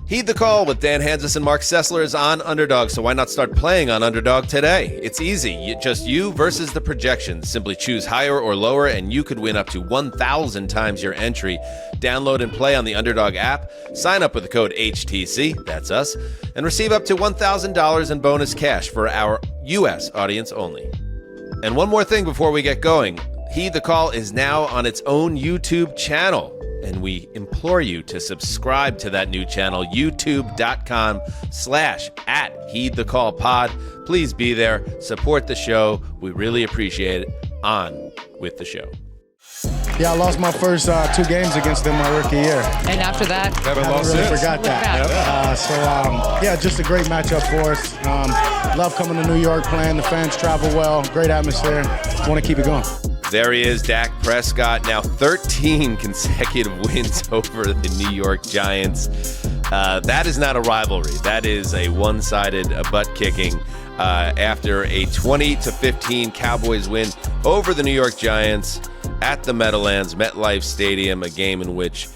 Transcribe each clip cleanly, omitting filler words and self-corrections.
Heed the Call with Hanzus and Marc Sessler is on Underdog, so why not start playing on Underdog today? It's easy. Just you versus the projections. Simply choose higher or lower, and you could win up to 1,000 times your entry. Download and play on the Underdog app. Sign up with the code HTC, that's us, and receive up to $1,000 in bonus cash for our U.S. audience only. And one more thing before we get going. Heed the Call is now on its own YouTube channel. And we implore you to subscribe to that new channel, youtube.com/@HeedTheCallPod. Please be there. Support the show. We really appreciate it. On with the show. Yeah, I lost my first 2 games against them my rookie year. And after that, I really forgot that. Just a great matchup for us. Love coming to New York, playing. The fans travel well. Great atmosphere. Want to keep it going. There he is, Dak Prescott, now 13 consecutive wins over the New York Giants. That is not a rivalry. That is a one-sided butt-kicking after a 20-15 Cowboys win over the New York Giants at the Meadowlands, MetLife Stadium, a game in which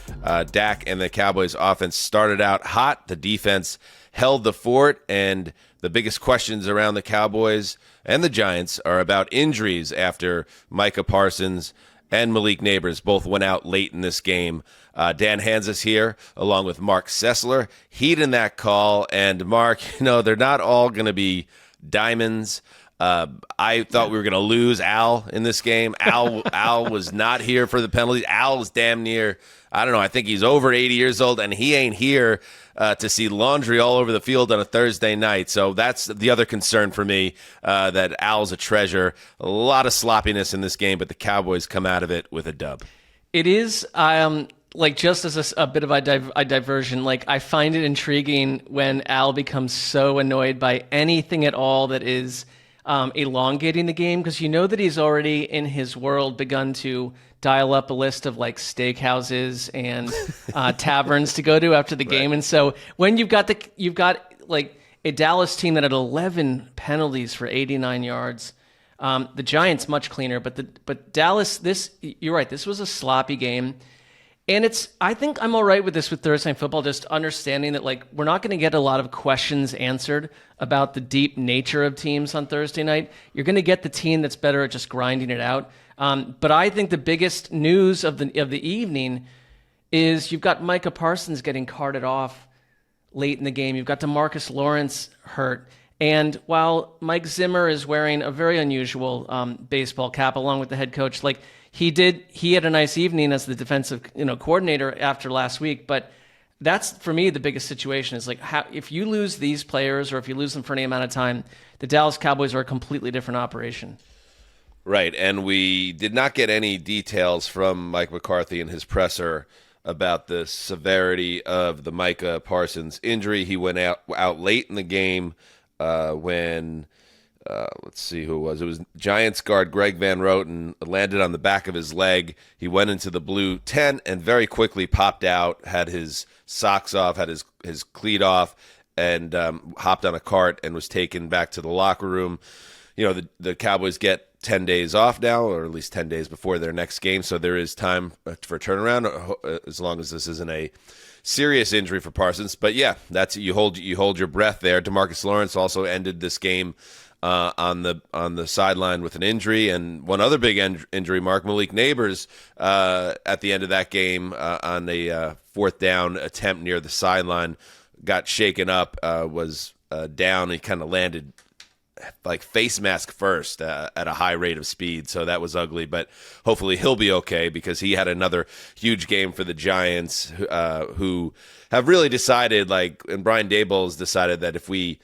Dak and the Cowboys offense started out hot. The defense held the fort, and the biggest questions around the Cowboys and the Giants are about injuries after Micah Parsons and Malik Nabers both went out late in this game. Dan Hanzus here, along with Marc Sessler, heeding that call. And Mark, they're not all going to be diamonds. I thought we were going to lose Al in this game. Al was not here for the penalties. Al was damn near, I think he's over 80 years old, and he ain't here to see laundry all over the field on a Thursday night. So that's the other concern for me, that Al's a treasure. A lot of sloppiness in this game, but the Cowboys come out of it with a dub. it is just as a bit of a diversion, I find it intriguing when Al becomes so annoyed by anything at all that is elongating the game, because that he's already in his world begun to dial up a list of steakhouses and taverns to go to after the game. And so when you've got a Dallas team that had 11 penalties for 89 yards, the Giants much cleaner, but Dallas, you're right, this was a sloppy game. And I think I'm all right with this with Thursday Night Football, just understanding that we're not going to get a lot of questions answered about the deep nature of teams on Thursday night. You're going to get the team that's better at just grinding it out. But I think the biggest news of the evening is you've got Micah Parsons getting carted off late in the game. You've got DeMarcus Lawrence hurt. And while Mike Zimmer is wearing a very unusual baseball cap along with the head coach, he had a nice evening as the defensive coordinator after last week. But that's, for me, the biggest situation is if you lose these players or if you lose them for any amount of time, the Dallas Cowboys are a completely different operation. Right, and we did not get any details from Mike McCarthy and his presser about the severity of the Micah Parsons injury. He went out late in the game when, let's see who it was. It was Giants guard Greg Van Roten, landed on the back of his leg. He went into the blue tent and very quickly popped out, had his socks off, had his cleat off, and hopped on a cart and was taken back to the locker room. The Cowboys get 10 days off now, or at least 10 days before their next game, so there is time for turnaround, as long as this isn't a serious injury for Parsons. But yeah, that's you hold your breath there. DeMarcus Lawrence also ended this game on the sideline with an injury, and one other big injury, Malik Nabers, at the end of that game on a fourth down attempt near the sideline, got shaken up, was down. He kind of landed face mask first at a high rate of speed, so that was ugly, but hopefully he'll be okay, because he had another huge game for the Giants, who have really decided, and Brian Daboll has decided that if we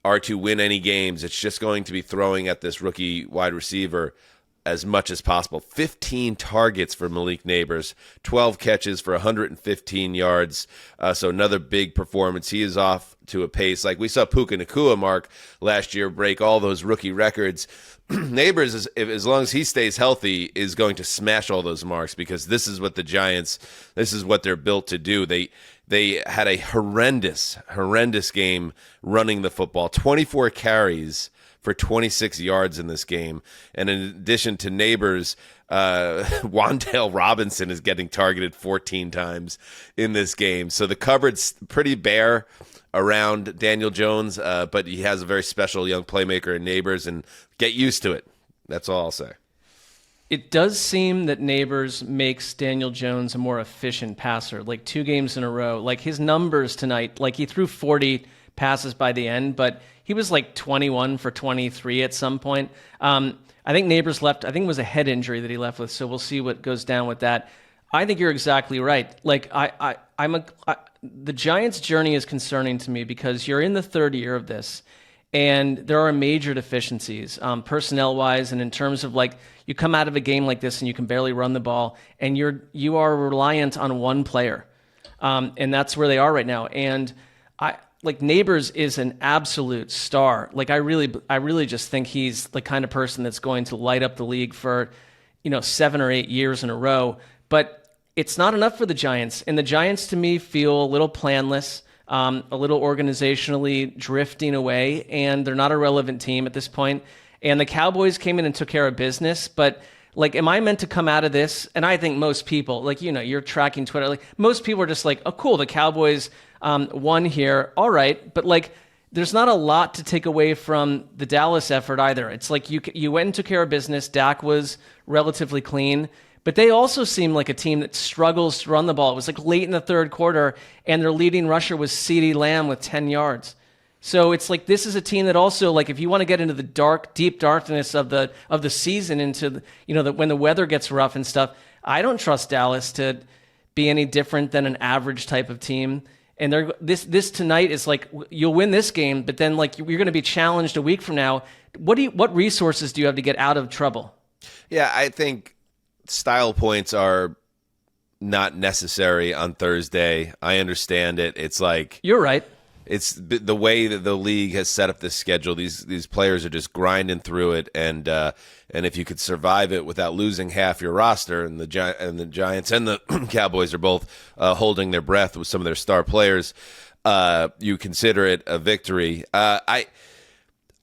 are to win any games, it's just going to be throwing at this rookie wide receiver as much as possible. 15 targets for Malik Nabers, 12 catches for 115 yards. So another big performance. He is off to a pace. We saw Puka Nacua, Mark, last year break all those rookie records. Nabers, as long as he stays healthy, is going to smash all those marks, because this is what the Giants, this is what they're built to do. They had a horrendous game running the football. 24 carries for 26 yards in this game. And in addition to Nabers, Wan'Dale Robinson is getting targeted 14 times in this game. So the cupboard's pretty bare around Daniel Jones, but he has a very special young playmaker in Nabers, and get used to it. That's all I'll say. It does seem that Nabers makes Daniel Jones a more efficient passer, like 2 games in a row. Like his numbers tonight, like he threw 40 passes by the end, but he was like 21 for 23 at some point. I think Nabers left, I think it was a head injury that he left with, so we'll see what goes down with that. I think you're exactly right. Like the Giants' journey is concerning to me because you're in the third year of this, and there are major deficiencies, personnel-wise, and in terms of like you come out of a game like this and you can barely run the ball, and you are reliant on one player, and that's where they are right now. And like Nabers is an absolute star. Like I really just think he's the kind of person that's going to light up the league for 7 or 8 years in a row. But it's not enough for the Giants, and the Giants to me feel a little planless. A little organizationally drifting away, and they're not a relevant team at this point. And the Cowboys came in and took care of business, but like, am I meant to come out of this? And I think most people, like, you're tracking Twitter, like most people are just like, oh, cool, the Cowboys won here. All right. But like, there's not a lot to take away from the Dallas effort either. It's like you went and took care of business. Dak was relatively clean. But they also seem like a team that struggles to run the ball. It was like late in the third quarter, and their leading rusher was CeeDee Lamb with 10 yards. So it's like this is a team that also, like, if you want to get into the deep darkness of the season, into when the weather gets rough and stuff, I don't trust Dallas to be any different than an average type of team. And this tonight is like you'll win this game, but then like you're going to be challenged a week from now. What resources do you have to get out of trouble? Yeah, I think style points are not necessary on Thursday. I understand it. It's like you're right. It's the way that the league has set up this schedule. These players are just grinding through it, and if you could survive it without losing half your roster, and the Giants and the Cowboys are both holding their breath with some of their star players, you consider it a victory.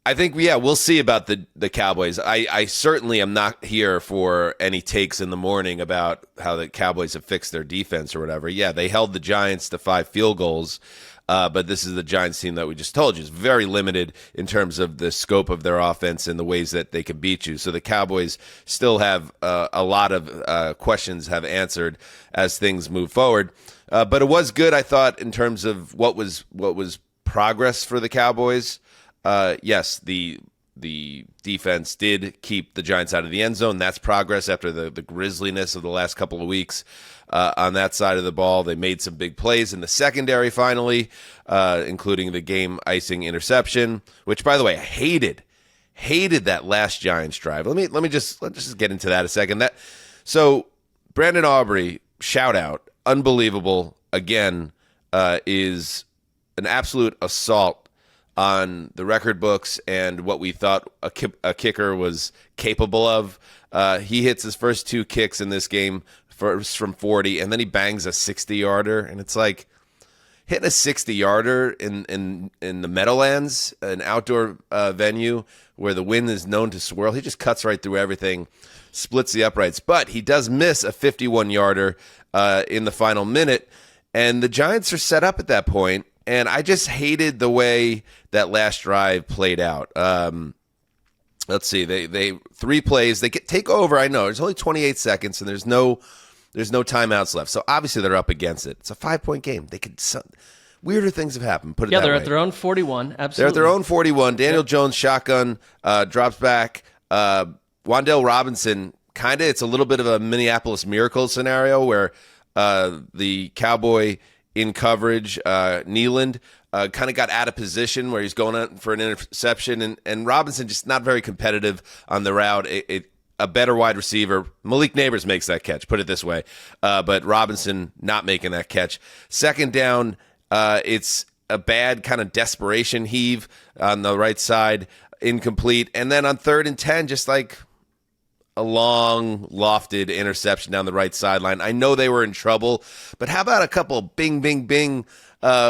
I think, yeah, we'll see about the Cowboys. I certainly am not here for any takes in the morning about how the Cowboys have fixed their defense or whatever. Yeah, they held the Giants to 5 field goals, but this is the Giants team that we just told you is very limited in terms of the scope of their offense and the ways that they can beat you. So the Cowboys still have a lot of questions have answered as things move forward. But it was good, I thought, in terms of what was progress for the Cowboys. Yes, the defense did keep the Giants out of the end zone. That's progress after the grisliness of the last couple of weeks on that side of the ball. They made some big plays in the secondary finally, including the game-icing interception, which, by the way, I hated that last Giants drive. Let's just get into that a second. So Brandon Aubrey, shout out, unbelievable again, is an absolute assault on the record books and what we thought a kicker was capable of. He hits his first 2 kicks in this game, first from 40, and then he bangs a 60-yarder. And it's like hitting a 60-yarder in the Meadowlands, an outdoor venue where the wind is known to swirl. He just cuts right through everything, splits the uprights. But he does miss a 51-yarder in the final minute, and the Giants are set up at that point. And I just hated the way that last drive played out. Let's see, they 3 plays, they take over. I know there's only 28 seconds, and there's no timeouts left. So obviously they're up against it. It's a 5-point game. Weirder things have happened. Put it that way. Yeah, they're at their own 41. Absolutely, they're at their own 41. Daniel Jones shotgun drops back. Wan'Dale Robinson it's a little bit of a Minneapolis Miracle scenario where the Cowboy in coverage, Nealand kind of got out of position where he's going out for an interception, and Robinson just not very competitive on the route. A better wide receiver, Malik Nabers makes that catch, put it this way, but Robinson not making that catch. Second down, it's a bad kind of desperation heave on the right side, incomplete, and then on 3rd and 10, just like a long, lofted interception down the right sideline. I know they were in trouble, but how about a couple bing, bing, bing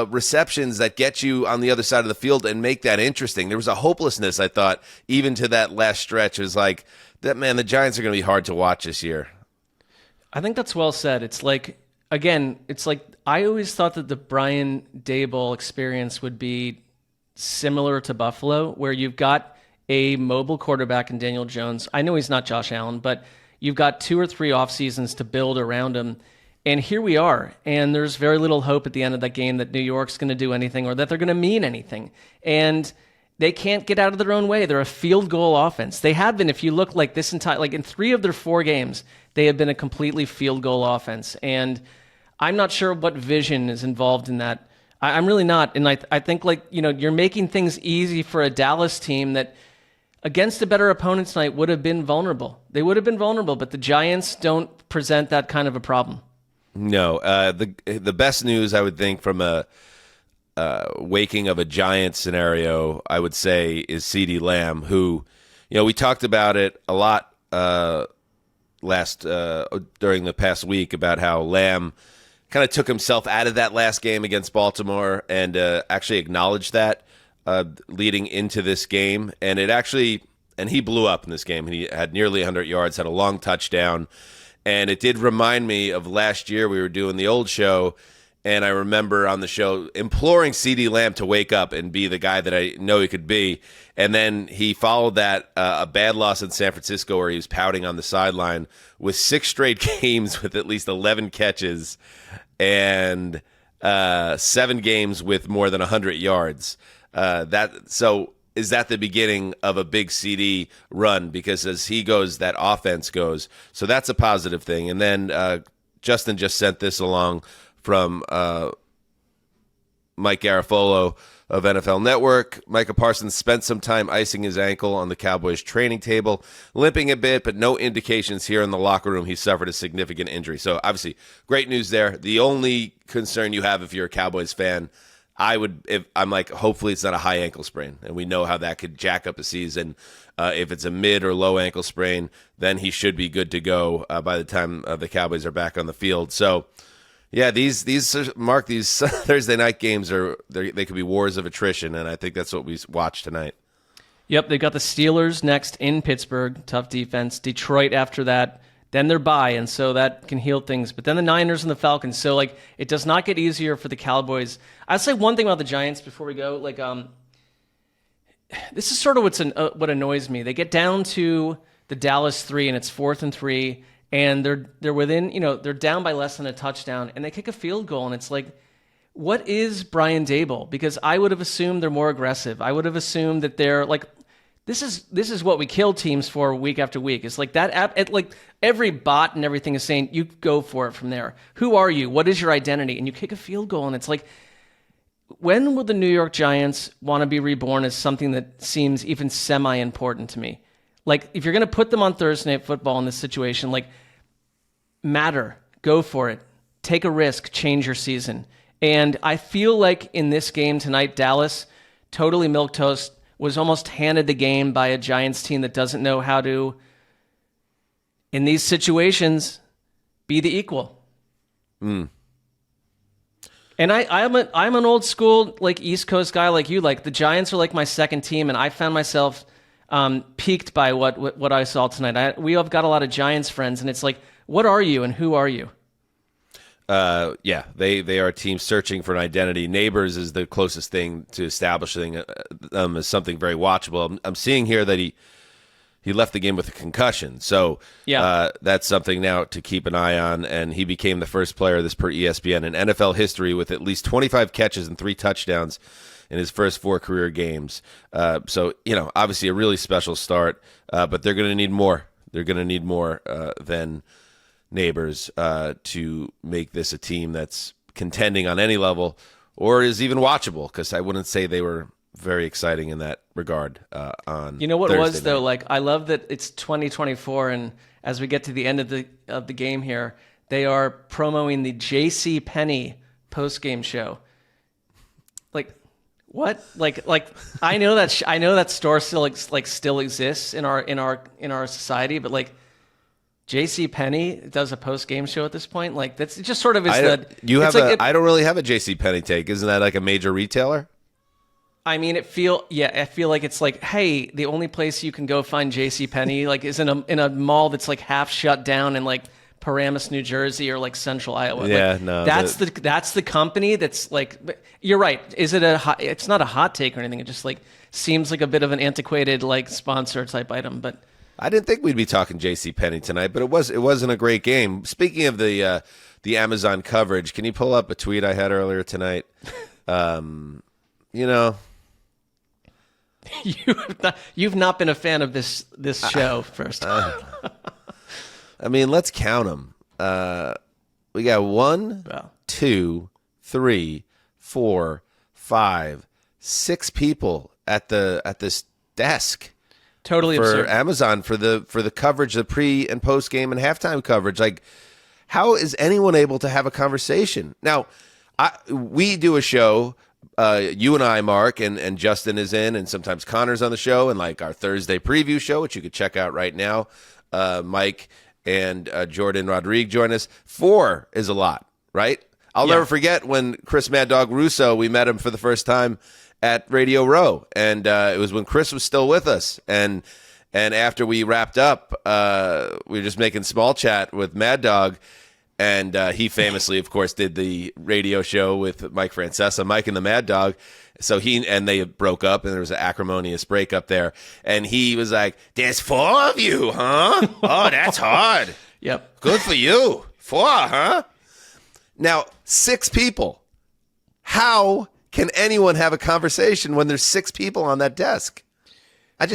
receptions that get you on the other side of the field and make that interesting. There was a hopelessness, I thought, even to that last stretch. It was like, that man, the Giants are going to be hard to watch this year. I think that's well said. It's like, again, it's like I always thought that the Brian Daboll experience would be similar to Buffalo, where you've got a mobile quarterback in Daniel Jones. I know he's not Josh Allen, but you've got 2 or 3 off seasons to build around him. And here we are. And there's very little hope at the end of that game that New York's going to do anything or that they're going to mean anything. And they can't get out of their own way. They're a field goal offense. They have been, if you look like this entire, like in 3 of their 4 games, they have been a completely field goal offense. And I'm not sure what vision is involved in that. I'm really not. And I think, like, you know, you're making things easy for a Dallas team that against a better opponent tonight would have been vulnerable. They would have been vulnerable, but the Giants don't present that kind of a problem. No. The best news, I would think, from a waking of a Giants scenario, I would say, is CeeDee Lamb, who, you know, we talked about it a lot during the past week about how Lamb kind of took himself out of that last game against Baltimore and actually acknowledged that leading into this game. And he blew up in this game. He had nearly 100 yards, had a long touchdown. And it did remind me of last year. We were doing the old show, and I remember on the show imploring CeeDee Lamb to wake up and be the guy that I know he could be. And then he followed that a bad loss in San Francisco where he was pouting on the sideline with 6 straight games with at least 11 catches and 7 games with more than 100 yards. So is that the beginning of a big CD run? Because as he goes, that offense goes. So that's a positive thing. And then Justin just sent this along from Mike Garafolo of NFL Network. Micah Parsons spent some time icing his ankle on the Cowboys training table, limping a bit, but no indications here in the locker room he suffered a significant injury. So obviously, great news there. The only concern you have if you're a Cowboys fan, I'm like, hopefully it's not a high ankle sprain, and we know how that could jack up a season. If it's a mid or low ankle sprain, then he should be good to go by the time the Cowboys are back on the field. So, yeah, these Thursday night games they could be wars of attrition, and I think that's what we watched tonight. Yep, they got the Steelers next in Pittsburgh, tough defense. Detroit after that. Then they're bye, and so that can heal things. But then the Niners and the Falcons. So, like, it does not get easier for the Cowboys. I'll say one thing about the Giants before we go. Like, this is sort of what annoys me. They get down to the Dallas 3, and it's 4th and 3, and they're within, you know, they're down by less than a touchdown, and they kick a field goal, and it's like, what is Brian Daboll? Because I would have assumed they're more aggressive. I would have assumed that they're like, this is what we kill teams for week after week. It's like that. Like every bot and everything is saying, you go for it from there. Who are you? What is your identity? And you kick a field goal, and it's like, when will the New York Giants want to be reborn as something that seems even semi-important to me? Like, if you're going to put them on Thursday Night Football in this situation, like, matter, go for it, take a risk, change your season. And I feel like in this game tonight, Dallas, totally milquetoast, was almost handed the game by a Giants team that doesn't know how to, in these situations, be the equal. And I'm an old school, like, East Coast guy like you. Like, the Giants are like my second team, and I found myself piqued by what I saw tonight. We have got a lot of Giants friends, and it's like, what are you and who are you? Yeah, they are a team searching for an identity. Nabers is the closest thing to establishing them as something very watchable. I'm seeing here that he left the game with a concussion, so yeah. That's something now to keep an eye on. And he became the first player, this per ESPN, in NFL history with at least 25 catches and 3 touchdowns in his first 4 career games. So, you know, obviously a really special start, but they're going to need more. They're going to need more than Nabers to make this a team that's contending on any level or is even watchable, because I wouldn't say they were very exciting in that regard on You know what Thursday was, though? night. Like, I love that it's 2024, and as we get to the end of the game here, they are promoting the J.C. Penney post-game show. Like, what? Like I know that store still exists in our society, but like, J.C. Penney does a post-game show at this point. Like that's it just sort of is I don't really have a J.C. Penney take. Isn't that like a major retailer? I mean, I feel like it's like, hey, the only place you can go find J.C. Penney like is in a mall that's like half shut down in like Paramus, New Jersey, or like Central Iowa. Yeah, like, no, that's the company that's like. But you're right. Is it it's not a hot take or anything. It just like seems like a bit of an antiquated like sponsor type item, but. I didn't think we'd be talking J.C. Penney tonight, but it wasn't a great game. Speaking of the Amazon coverage, can you pull up a tweet I had earlier tonight? You've not been a fan of this show first. I mean, let's count them. We got 1, 2, 3, 4, 5, 6 people at this desk. Totally for absurd. Amazon for the coverage, the pre and post game and halftime coverage. Like, how is anyone able to have a conversation? Now, we do a show. You and I, Mark, and Justin is in, and sometimes Connor's on the show, and like our Thursday preview show, which you could check out right now. Mike and Jordan Rodriguez join us. 4 is a lot, right? I'll never forget when Chris Mad Dog Russo, we met him for the first time at Radio Row, and it was when Chris was still with us, and after we wrapped up, we were just making small chat with Mad Dog, and he famously, of course, did the radio show with Mike Francesa, Mike and the Mad Dog. So they broke up, and there was an acrimonious breakup there, and he was like, "There's 4 of you, huh? Oh, that's hard. Yep, good for you. 4, huh?" Now 6 people. How can anyone have a conversation when there's 6 people on that desk? It's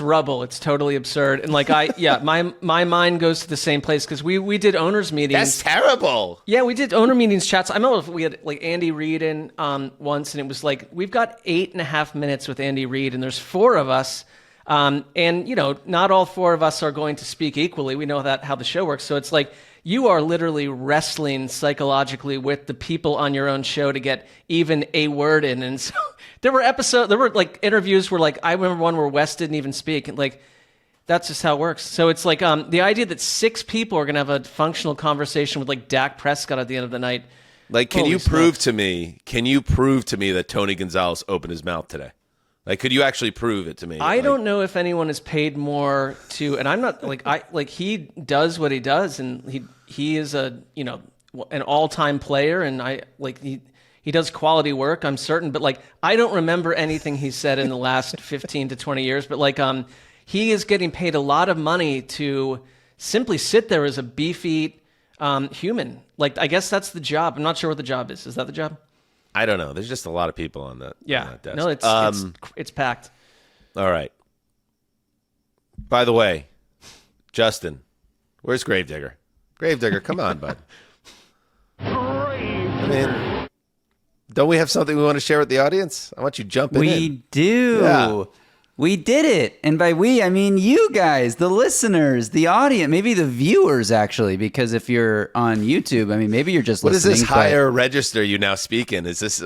rubble. It's totally absurd. And like my mind goes to the same place because we did owners meetings. That's terrible. Yeah, we did owner meetings chats. I remember we had like Andy Reid in once, and it was like we've got 8.5 minutes with Andy Reid, and there's 4 of us. And not all 4 of us are going to speak equally. We know that how the show works. So it's like you are literally wrestling psychologically with the people on your own show to get even a word in. And so there were like interviews where like I remember one where Wes didn't even speak. And like that's just how it works. So it's like the idea that 6 people are gonna have a functional conversation with like Dak Prescott at the end of the night. Like, can you prove to me that Tony Gonzalez opened his mouth today? Like, could you actually prove it to me? I don't know if anyone is paid more to, and I'm not he does what he does, and he is an all-time player, and he does quality work, I'm certain, but like I don't remember anything he said in the last 15 to 20 years, but like he is getting paid a lot of money to simply sit there as a beefy human. Like, I guess that's the job. I'm not sure what the job is. Is that the job? I don't know. There's just a lot of people on that. Yeah. On that desk. No, it's packed. All right. By the way, Justin, where's Gravedigger? Gravedigger, come on, bud. I mean, don't we have something we want to share with the audience? I want you jumping in. We do. Yeah. We did it. And by we, I mean you guys, the listeners, the audience, maybe the viewers, actually, because if you're on YouTube, I mean, maybe you're just What listening. What is this higher register you now speak in? Is this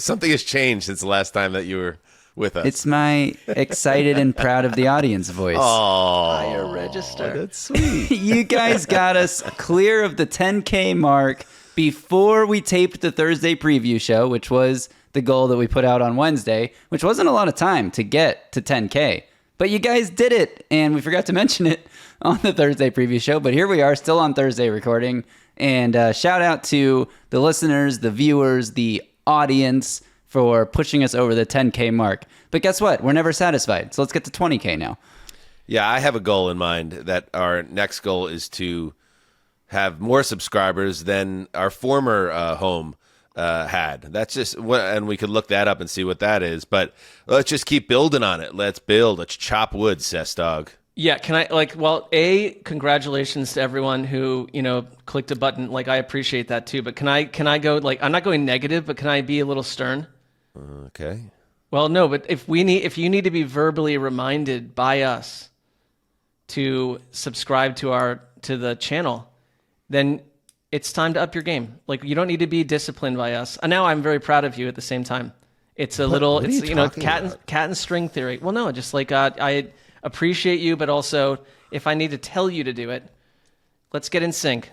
something has changed since the last time that you were with us? It's my excited and proud of the audience voice. Oh, higher register. That's sweet. You guys got us clear of the 10K mark before we taped the Thursday preview show, which was the goal that we put out on Wednesday, which wasn't a lot of time to get to 10K. But you guys did it, and we forgot to mention it on the Thursday preview show. But here we are, still on Thursday recording. And shout out to the listeners, the viewers, the audience for pushing us over the 10K mark. But guess what? We're never satisfied. So let's get to 20K now. Yeah, I have a goal in mind that our next goal is to have more subscribers than our former home had. That's just what, and we could look that up and see what that is. But let's just keep building on it. Let's build. Let's chop wood, Cess Dog. Yeah, can I congratulations to everyone who, clicked a button. Like, I appreciate that too. But can I go, like, I'm not going negative, but can I be a little stern? Okay. Well, no, but if you need to be verbally reminded by us to subscribe to the channel, then it's time to up your game. Like, you don't need to be disciplined by us. And now I'm very proud of you at the same time. It's cat and string theory. Well, no, just like I appreciate you, but also if I need to tell you to do it, let's get in sync.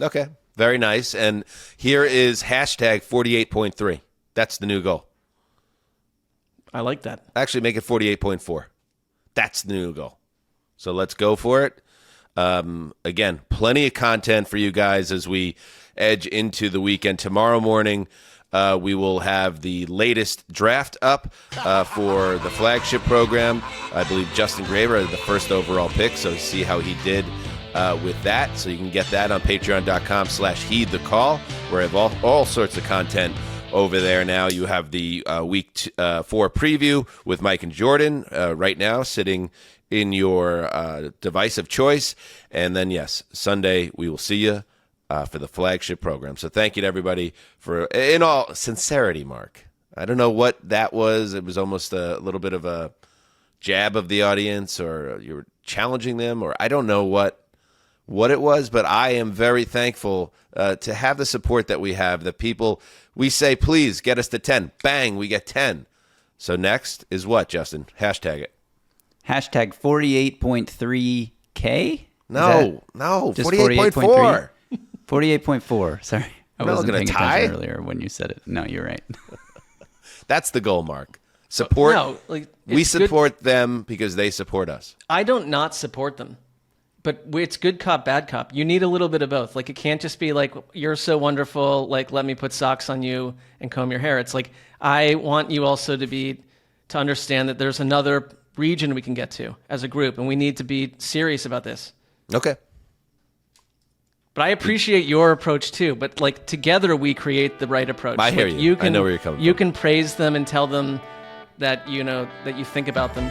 Okay. Very nice. And here is hashtag 48.3. That's the new goal. I like that. Actually, make it 48.4. That's the new goal. So let's go for it. Again, plenty of content for you guys as we edge into the weekend. Tomorrow morning, we will have the latest draft up for the flagship program. I believe Justin Graver had the first overall pick, so see how he did with that. So you can get that on patreon.com/heedthecall, where I have all sorts of content over there now. You have the week 4 preview with Mike and Jordan right now sitting in your device of choice. And then, yes, Sunday we will see you for the flagship program. So thank you to everybody for, in all sincerity, Mark. I don't know what that was. It was almost a little bit of a jab of the audience, or you were challenging them, or I don't know what it was, but I am very thankful to have the support that we have. The people, we say, please get us to 10. Bang, we get 10. So next is what, Justin? Hashtag it. Hashtag 48.3K? No, 48.4. 48.4. Sorry. I We're not wasn't gonna paying tie? attention earlier when you said it. No, you're right. That's the goal, Mark. Support. No, like, we it's good. support them because they support us. I don't not support them. But it's good cop, bad cop. You need a little bit of both. Like, it can't just be like, you're so wonderful, like, let me put socks on you and comb your hair. It's like, I want you also to understand that there's another region we can get to as a group, and we need to be serious about this. Okay. But I appreciate your approach too. But like, together we create the right approach. I hear Like, you. I know where you're coming You from. can praise them and tell them that that you think about them,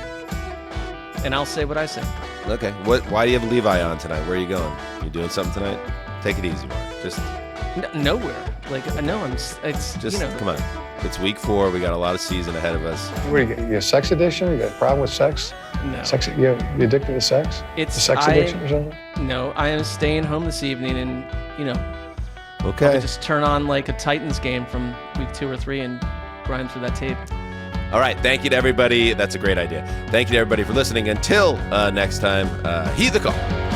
and I'll say what I say. Okay. Why do you have Levi on tonight? Where are you going? You doing something tonight? Take it easy, Mark. Just Nowhere. Like, no, it's come on. It's week 4. We got a lot of season ahead of us. What do you a sex addiction? You got a problem with sex? No. Sex? You addicted to sex? It's a sex addiction or something? No, I am staying home this evening, and Okay. I'll just turn on like a Titans game from week 2 or 3 and grind through that tape. All right. Thank you to everybody. That's a great idea. Thank you to everybody for listening. Until next time, heed the call.